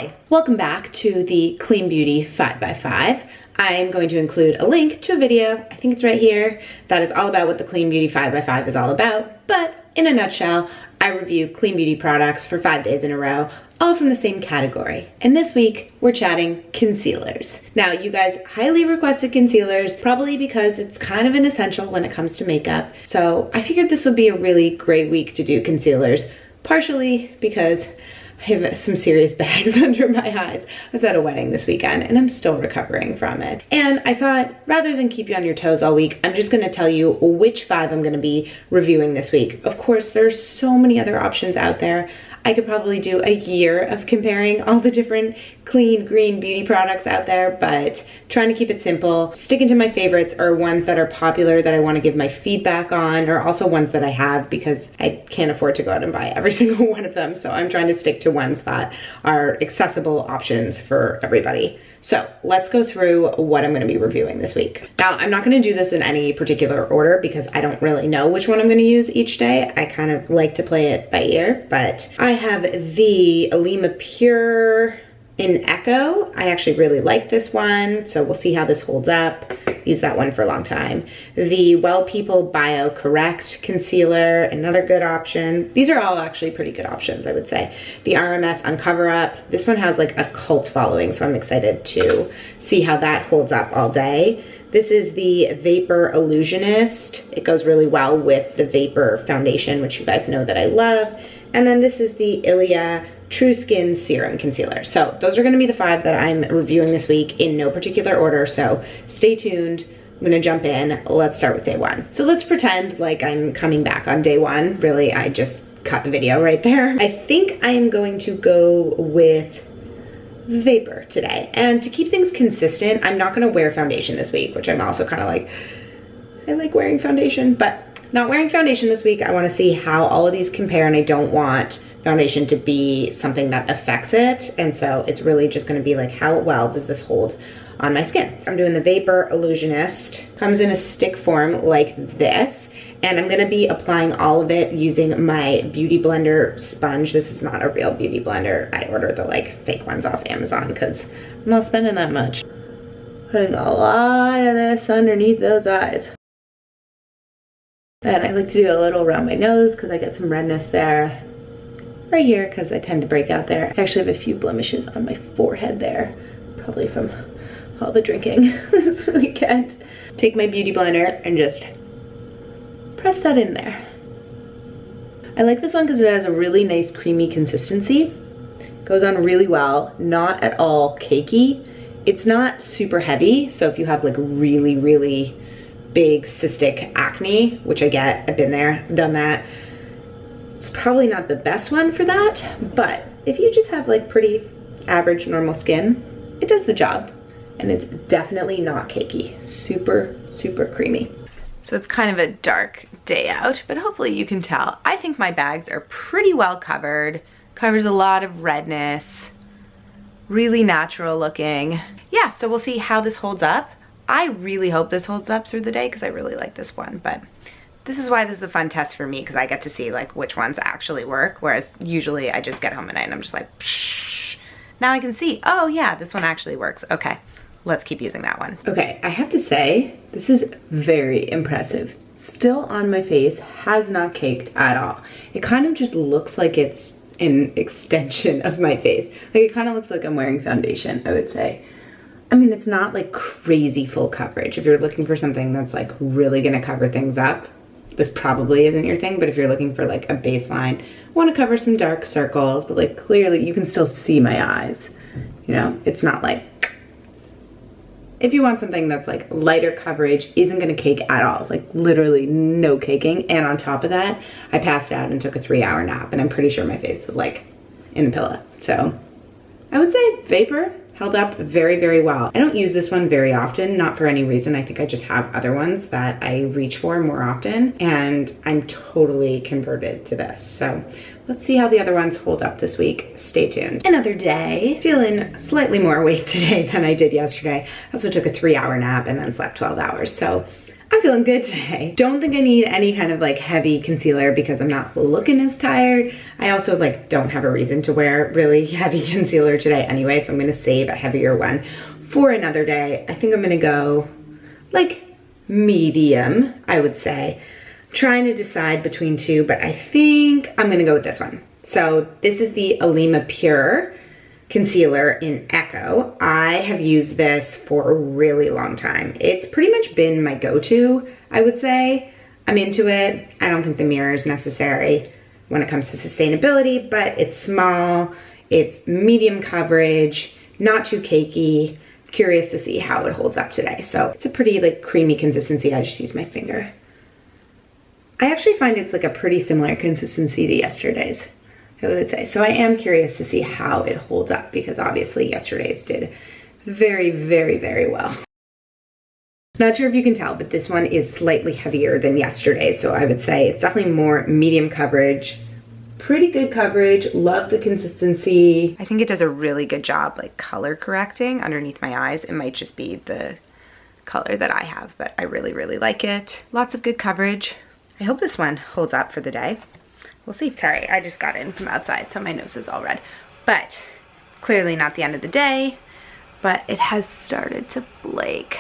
Hi, welcome back to the Clean Beauty 5x5. I'm going to include a link to a video, I think it's right here, that is all about what the Clean Beauty 5x5 is all about. But in a nutshell, I review clean beauty products for 5 days in a row, all from the same category. And this week, we're chatting concealers. Now, you guys highly requested concealers, probably because it's kind of an essential when it comes to makeup. So I figured this would be a really great week to do concealers, partially because I have some serious bags under my eyes. I was at a wedding this weekend and I'm still recovering from it. And I thought, rather than keep you on your toes all week, I'm just gonna tell you which 5 I'm gonna be reviewing this week. Of course, there's so many other options out there. I could probably do a year of comparing all the different clean, green beauty products out there, but trying to keep it simple. Sticking to my favorites are ones that are popular that I want to give my feedback on, or also ones that I have because I can't afford to go out and buy every single one of them. So I'm trying to stick to ones that are accessible options for everybody. So let's go through what I'm going to be reviewing this week. Now, I'm not going to do this in any particular order because I don't really know which one I'm going to use each day. I kind of like to play it by ear, but I have the Alima Pure in Echo. I actually really like this one, so we'll see how this holds up. Use that one for a long time. The Well People Bio Correct Concealer, another good option. These are all actually pretty good options, I would say. The RMS Uncover Up. This one has like a cult following, so I'm excited to see how that holds up all day. This is the Vapor Illusionist. It goes really well with the Vapor Foundation, which you guys know that I love. And then this is the Ilia True Skin Serum Concealer. So those are gonna be the 5 that I'm reviewing this week in no particular order, so stay tuned. I'm gonna jump in. Let's start with day 1. So let's pretend like I'm coming back on day 1. Really, I just cut the video right there. I think I am going to go with Vapor today. And to keep things consistent, I'm not gonna wear foundation this week, which I'm also kind of like, I like wearing foundation, but not wearing foundation this week. I wanna see how all of these compare, and I don't want foundation to be something that affects it. And so it's really just gonna be like, how well does this hold on my skin? I'm doing the Vapor Illusionist. Comes in a stick form like this. And I'm gonna be applying all of it using my Beauty Blender sponge. This is not a real Beauty Blender. I ordered the like fake ones off Amazon because I'm not spending that much. Putting a lot of this underneath those eyes. And I like to do a little around my nose because I get some redness there. Right here because I tend to break out there. I actually have a few blemishes on my forehead there, probably from all the drinking this weekend. Take my Beauty Blender and just press that in there. I like this one because it has a really nice creamy consistency. Goes on really well, not at all cakey. It's not super heavy, so if you have like really, really big cystic acne, which I get, I've been there, done that. It's probably not the best one for that, but if you just have like pretty average normal skin, it does the job. And it's definitely not cakey. Super, super creamy. So it's kind of a dark day out, but hopefully you can tell. I think my bags are pretty well covered. Covers a lot of redness. Really natural looking. Yeah, so we'll see how this holds up. I really hope this holds up through the day because I really like this one, but this is why this is a fun test for me because I get to see like which ones actually work, whereas usually I just get home at night and I'm just like, psh. Now I can see, oh yeah, this one actually works. Okay, let's keep using that one. Okay, I have to say, this is very impressive. Still on my face, has not caked at all. It kind of just looks like it's an extension of my face. Like it kind of looks like I'm wearing foundation, I would say. I mean, it's not like crazy full coverage. If you're looking for something that's like really gonna cover things up, this probably isn't your thing, but if you're looking for like a baseline, I want to cover some dark circles, but like clearly you can still see my eyes. You know, it's not like, if you want something that's like lighter coverage, isn't gonna cake at all, like literally no caking. And on top of that, I passed out and took a 3-hour nap and I'm pretty sure my face was like in the pillow. So I would say Vapor held up very, very well. I don't use this one very often, not for any reason. I think I just have other ones that I reach for more often, and I'm totally converted to this. So let's see how the other ones hold up this week. Stay tuned. Another day, feeling slightly more awake today than I did yesterday. I also took a 3-hour nap and then slept 12 hours. So I'm feeling good today. Don't think I need any kind of like heavy concealer because I'm not looking as tired. I also like don't have a reason to wear really heavy concealer today anyway, so I'm gonna save a heavier one for another day. I think I'm gonna go like medium, I would say. I'm trying to decide between two, but I think I'm gonna go with this one. So this is the Alima Pure concealer in Echo. I have used this for a really long time. It's pretty much been my go-to, I would say. I'm into it. I don't think the mirror is necessary when it comes to sustainability, but it's small, it's medium coverage, not too cakey. Curious to see how it holds up today. So it's a pretty like creamy consistency. I just use my finger. I actually find it's like a pretty similar consistency to yesterday's, I would say. So I am curious to see how it holds up because obviously yesterday's did very, very, very well. Not sure if you can tell, but this one is slightly heavier than yesterday's. So I would say it's definitely more medium coverage, pretty good coverage. Love the consistency. I think it does a really good job like color correcting underneath my eyes. It might just be the color that I have, but I really, really like it. Lots of good coverage. I hope this one holds up for the day. We'll see. Sorry, I just got in from outside, so my nose is all red. But it's clearly not the end of the day, but it has started to flake.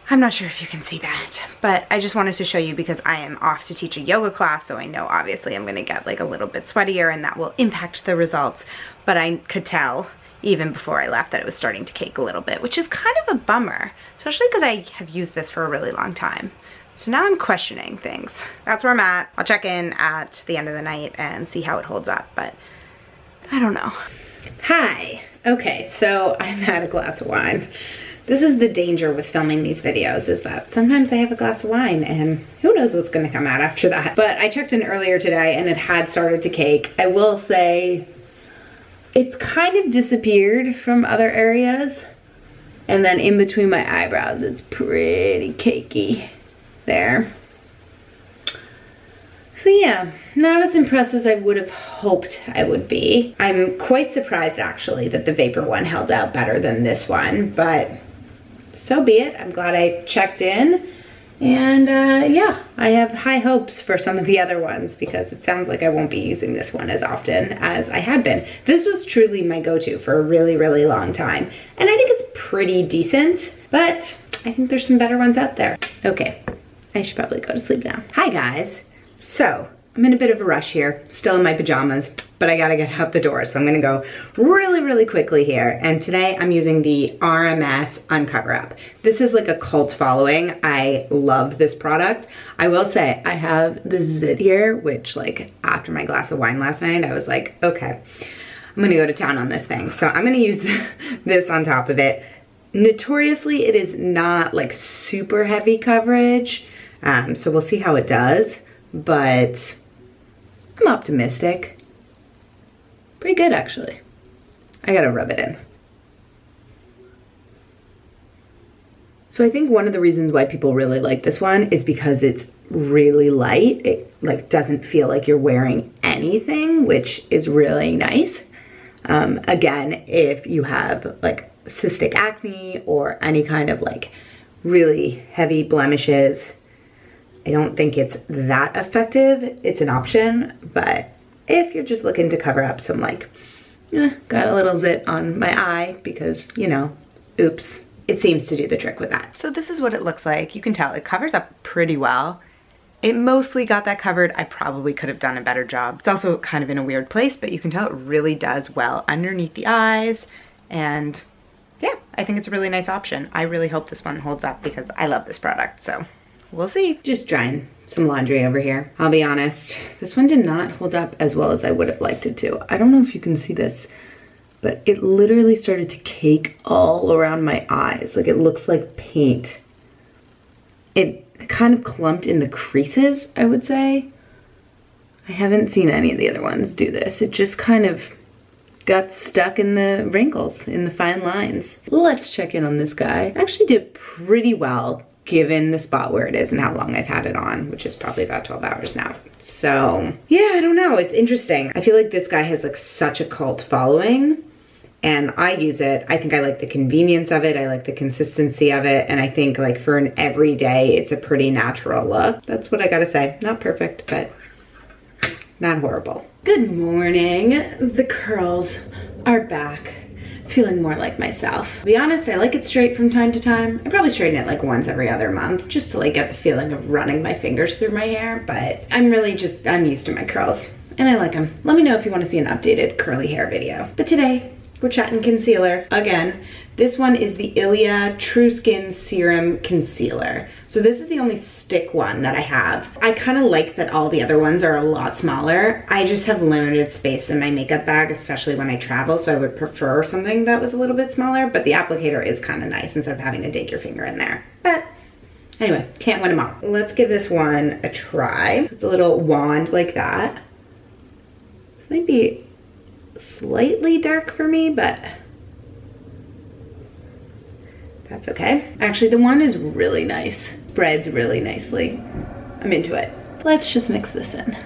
I'm not sure if you can see that, but I just wanted to show you because I am off to teach a yoga class, so I know obviously I'm gonna get like a little bit sweatier and that will impact the results, but I could tell even before I left that it was starting to cake a little bit, which is kind of a bummer, especially because I have used this for a really long time. So now I'm questioning things. That's where I'm at. I'll check in at the end of the night and see how it holds up, but I don't know. Hi. Okay, so I've had a glass of wine. This is the danger with filming these videos, is that sometimes I have a glass of wine and who knows what's gonna come out after that. But I checked in earlier today and it had started to cake. I will say it's kind of disappeared from other areas. And then in between my eyebrows, it's pretty cakey there. So yeah, not as impressed as I would have hoped I would be. I'm quite surprised actually that the Vapor one held out better than this one, but so be it. I'm glad I checked in. And yeah, I have high hopes for some of the other ones because it sounds like I won't be using this one as often as I had been. This was truly my go-to for a really, really long time. And I think it's pretty decent, but I think there's some better ones out there. Okay, I should probably go to sleep now. Hi guys. So I'm in a bit of a rush here, still in my pajamas, but I gotta get out the door. So I'm gonna go really, really quickly here. And today I'm using the RMS Uncover Up. This is like a cult following. I love this product. I will say I have the zit here, which like after my glass of wine last night, I was like, okay, I'm gonna go to town on this thing. So I'm gonna use this on top of it. Notoriously, it is not like super heavy coverage. So we'll see how it does, but I'm optimistic. Pretty good, actually. I gotta rub it in. So I think one of the reasons why people really like this one is because it's really light. It like doesn't feel like you're wearing anything, which is really nice. Again, if you have like cystic acne or any kind of like really heavy blemishes, I don't think it's that effective. It's an option, but if you're just looking to cover up some like, got a little zit on my eye because, you know, oops, it seems to do the trick with that. So this is what it looks like. You can tell it covers up pretty well. It mostly got that covered. I probably could have done a better job. It's also kind of in a weird place, but you can tell it really does well underneath the eyes. And yeah, I think it's a really nice option. I really hope this one holds up because I love this product, so we'll see. Just drying some laundry over here. I'll be honest, this one did not hold up as well as I would have liked it to. I don't know if you can see this, but it literally started to cake all around my eyes. Like it looks like paint. It kind of clumped in the creases, I would say. I haven't seen any of the other ones do this. It just kind of got stuck in the wrinkles, in the fine lines. Let's check in on this guy. Actually did pretty well given the spot where it is and how long I've had it on, which is probably about 12 hours now. So yeah, I don't know, it's interesting. I feel like this guy has like such a cult following and I use it. I think I like the convenience of it. I like the consistency of it. And I think like for an everyday, it's a pretty natural look. That's what I gotta say. Not perfect, but not horrible. Good morning. The curls are back. Feeling more like myself. To be honest, I like it straight from time to time. I probably straighten it like once every other month just to like get the feeling of running my fingers through my hair, but I'm used to my curls and I like them. Let me know if you want to see an updated curly hair video. But today, we're chatting concealer again. This one is the Ilia True Skin Serum Concealer. So this is the only stick one that I have. I kind of like that all the other ones are a lot smaller. I just have limited space in my makeup bag, especially when I travel, so I would prefer something that was a little bit smaller, but the applicator is kind of nice instead of having to dig your finger in there. But anyway, can't win them all. Let's give this one a try. It's a little wand like that. This might be slightly dark for me, but that's okay. Actually, the wand is really nice. Spreads really nicely. I'm into it. Let's just mix this in.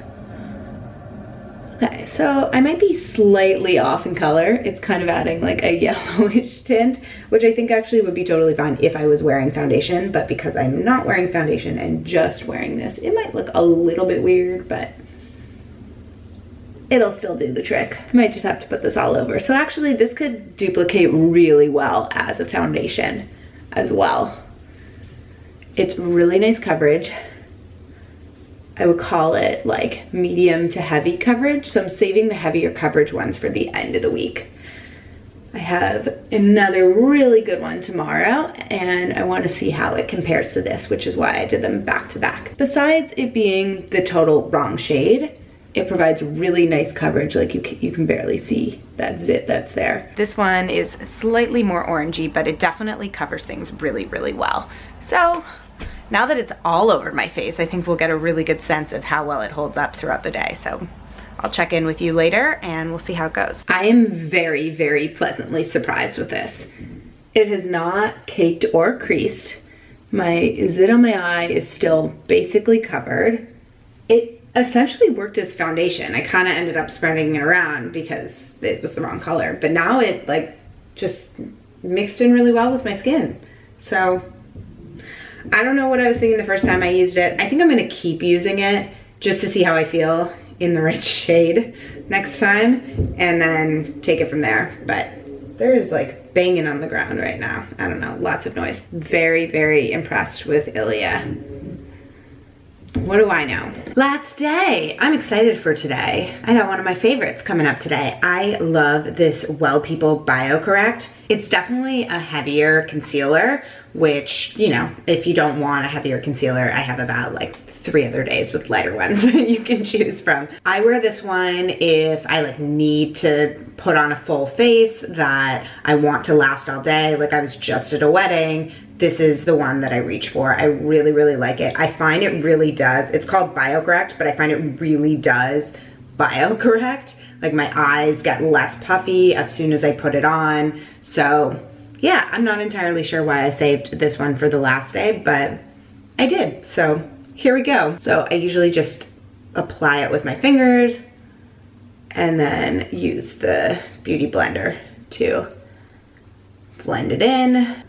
Okay, so I might be slightly off in color. It's kind of adding like a yellowish tint, which I think actually would be totally fine if I was wearing foundation, but because I'm not wearing foundation and just wearing this, it might look a little bit weird, but it'll still do the trick. I might just have to put this all over. So actually this could duplicate really well as a foundation as well. It's really nice coverage. I would call it like medium to heavy coverage. So I'm saving the heavier coverage ones for the end of the week. I have another really good one tomorrow and I want to see how it compares to this, which is why I did them back to back. Besides it being the total wrong shade, it provides really nice coverage, like you can barely see that zit that's there. This one is slightly more orangey, but it definitely covers things really, really well. So now that it's all over my face, I think we'll get a really good sense of how well it holds up throughout the day. So I'll check in with you later and we'll see how it goes. I am very, very pleasantly surprised with this. It has not caked or creased. My zit on my eye is still basically covered. It essentially worked as foundation. I kind of ended up spreading it around because it was the wrong color, but now it like just mixed in really well with my skin. So I don't know what I was thinking the first time I used it. I think I'm gonna keep using it just to see how I feel in the right shade next time and then take it from there. But there is like banging on the ground right now. I don't know, lots of noise. Very, very impressed with Ilia. What do I know? Last day. I'm excited for today. I got one of my favorites coming up today. I love this Well People BioCorrect. It's definitely a heavier concealer, which, you know, if you don't want a heavier concealer, I have about like 3 other days with lighter ones that you can choose from. I wear this one if I like need to put on a full face that I want to last all day. Like I was just at a wedding. This is the one that I reach for. I really, really like it. I find it really does. It's called BioCorrect, but I find it really does BioCorrect. Like my eyes get less puffy as soon as I put it on. So yeah, I'm not entirely sure why I saved this one for the last day, but I did. So here we go. So I usually just apply it with my fingers and then use the Beauty Blender to blend it in.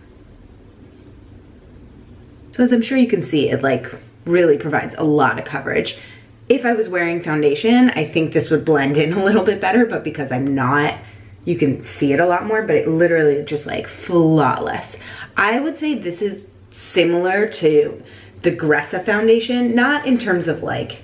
So as I'm sure you can see, it like really provides a lot of coverage. If I was wearing foundation, I think this would blend in a little bit better, but because I'm not, you can see it a lot more, but it literally just like flawless. I would say this is similar to the Gressa foundation, not in terms of like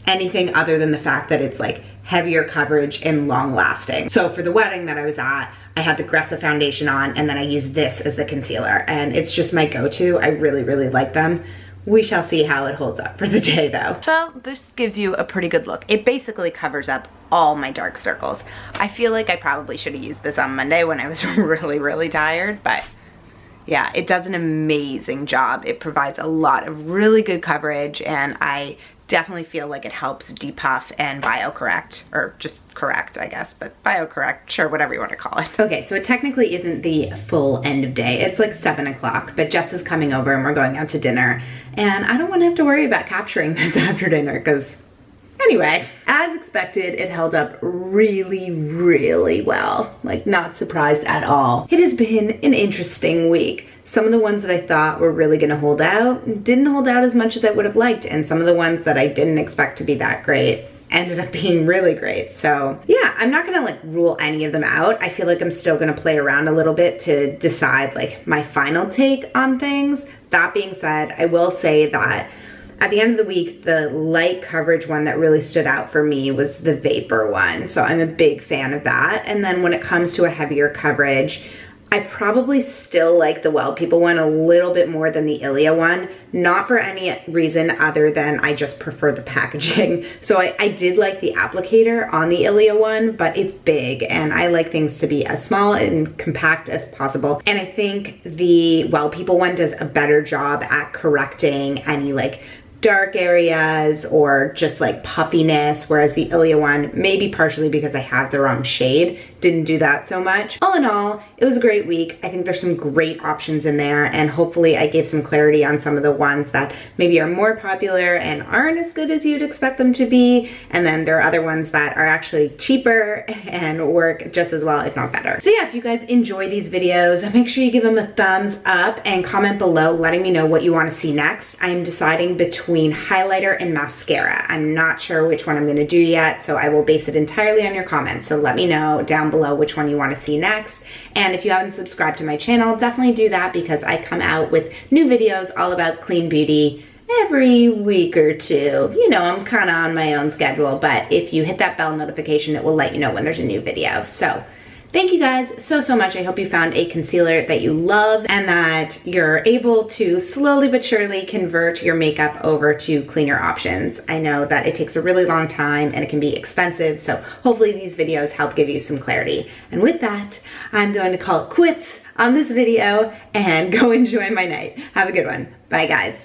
anything other than the fact that it's like heavier coverage and long lasting. So for the wedding that I was at, I had the Gressa foundation on and then I used this as the concealer and it's just my go-to. I really, really like them. We shall see how it holds up for the day though. So this gives you a pretty good look. It basically covers up all my dark circles. I feel like I probably should have used this on Monday when I was really, really tired, but yeah, it does an amazing job. It provides a lot of really good coverage and I definitely feel like it helps depuff and BioCorrect, or just correct, I guess, but BioCorrect, sure, whatever you want to call it. Okay, so it technically isn't the full end of day. It's like 7 o'clock, but Jess is coming over and we're going out to dinner. And I don't want to have to worry about capturing this after dinner because Anyway, as expected, it held up really, really well. Like, not surprised at all. It has been an interesting week. Some of the ones that I thought were really gonna hold out didn't hold out as much as I would have liked, and some of the ones that I didn't expect to be that great ended up being really great. So yeah, I'm not gonna like rule any of them out. I feel like I'm still gonna play around a little bit to decide like my final take on things. That being said, I will say that at the end of the week, the light coverage one that really stood out for me was the Vapor one. So I'm a big fan of that. And then when it comes to a heavier coverage, I probably still like the Well People one a little bit more than the Ilia one, not for any reason other than I just prefer the packaging. So I did like the applicator on the Ilia one, but it's big and I like things to be as small and compact as possible. And I think the Well People one does a better job at correcting any like dark areas or just like puffiness, whereas the Ilia one, maybe partially because I have the wrong shade, didn't do that so much. All in all, it was a great week. I think there's some great options in there, and hopefully I gave some clarity on some of the ones that maybe are more popular and aren't as good as you'd expect them to be, and then there are other ones that are actually cheaper and work just as well, if not better. So yeah, if you guys enjoy these videos, make sure you give them a thumbs up and comment below letting me know what you want to see next. I am deciding between highlighter and mascara. I'm not sure which one I'm going to do yet, so I will base it entirely on your comments. So let me know down below which one you want to see next. And if you haven't subscribed to my channel, definitely do that because I come out with new videos all about clean beauty every week or two. You know, I'm kind of on my own schedule, but if you hit that bell notification, it will let you know when there's a new video. So thank you guys so much. I hope you found a concealer that you love and that you're able to slowly but surely convert your makeup over to cleaner options. I know that it takes a really long time and it can be expensive, so hopefully these videos help give you some clarity. And with that, I'm going to call it quits on this video and go enjoy my night. Have a good one. Bye guys.